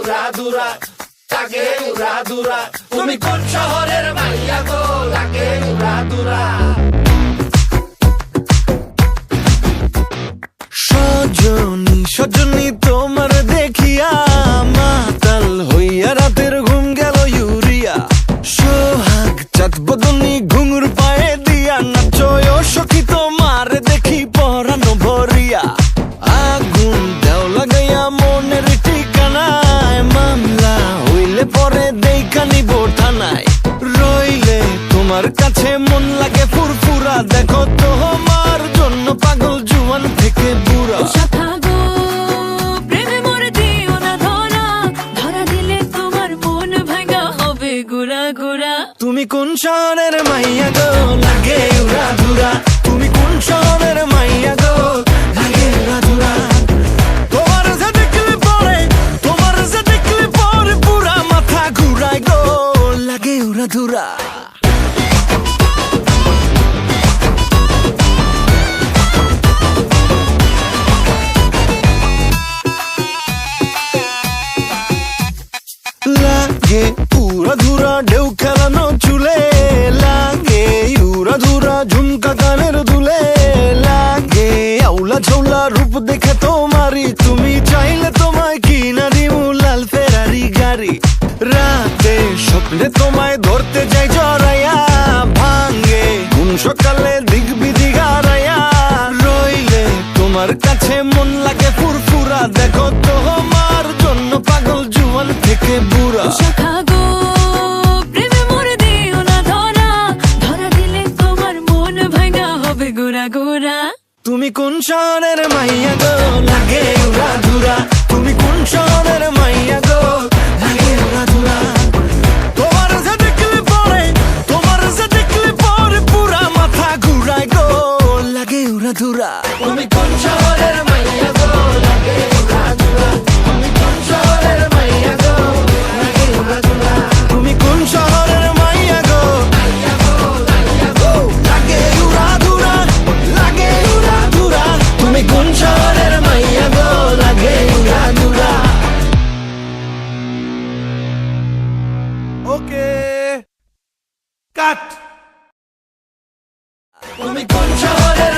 উড়াধুরা, লাগে উড়াধুরা। তুমি কোন শহরের মাইয়া গো, লাগে উড়াধুরা। সজনী সজনী তোমার দেখিয়া মাতাল হইয়া রাতের ঘুম গেল ইউরিয়া। সোহাগ চাঁদ বদনী ঘুঙুর পায়ে দিয়া নাচয় সখী তোমার দেখি পরানো ভরিয়া। আগুন দেও লাগাইয়া মনের ঠিকানায়, মামলা হইলে পরে দেখা নিব থানায়। রইলে তোমার কাছে মন লাগে ফুরফুরা, দেখো তোমার জন্য পাগল জুয়ান থেকে বুড়া। শাখা গো প্রেমে মরে দিও না ধরা, ধরা দিলে তোমার মন ভাঙা হবে গুড়া গুড়া। তুমি কোন শহরের মাইয়া গো, লাগে উড়াধুরা। তুমি কোন শহরের মাইয়া গো, লাগে উড়াধুরা। তোমার যে দেখলে পরে, তোমার যে দেখলে পরে পুরা মাথা ঘুরায় গো, লাগে উড়াধুরা। লাগে উড়াধুরা ঢেউ খেলানো চুলে, লাগে উড়াধুরা ঝুমকা কানের দুলে, লাগে আউলা ঝৌলা রূপ দেখে তোমারি, তুমি চাইলে তোমায় কিনা দিমু লাল ফেরারি গাড়ি। রাতে স্বপ্নে তোমায় ধরতে যাই জড়াইয়া, ভাঙ্গে কোন সকালে দিক বিধি গারাইয়া। রইলে তোমার কাছে মন লাগে ফুরফুরা, দেখো তোমার জন্য পাগল জুয়ান থেকে বুড়া। শাখা গো প্রেমে মরে দিও না ধরা, ধরা দিলে তোমার মন ভাঙা হবে গুড়া গুড়া। তুমি কোন শহরের মাইয়া গো, লাগে উড়াধুরা। তুমি কোন শহরের মাইয়া গো, লাগে উড়াধুরা। তোমার যে দেখলে পরে, তোমার যে দেখলে পরে পুরা মাথা ঘুরায় গো, লাগে উড়াধুরা। তুমি কোন শহরের মাইয়া গো, লাগে উড়াধুরা। তুমি কোন শহরের মাইয়া গো, লাগে উড়াধুরা। তুমি কোন শহরের মাইয়া গো, মাইয়া গো, মাইয়া গো, লাগে উড়াধুরা, লাগে উড়াধুরা। তুমি কোন শহরের মাইয়া গো, লাগে উড়াধুরা। ওকে কাট। তুমি কোন শহরের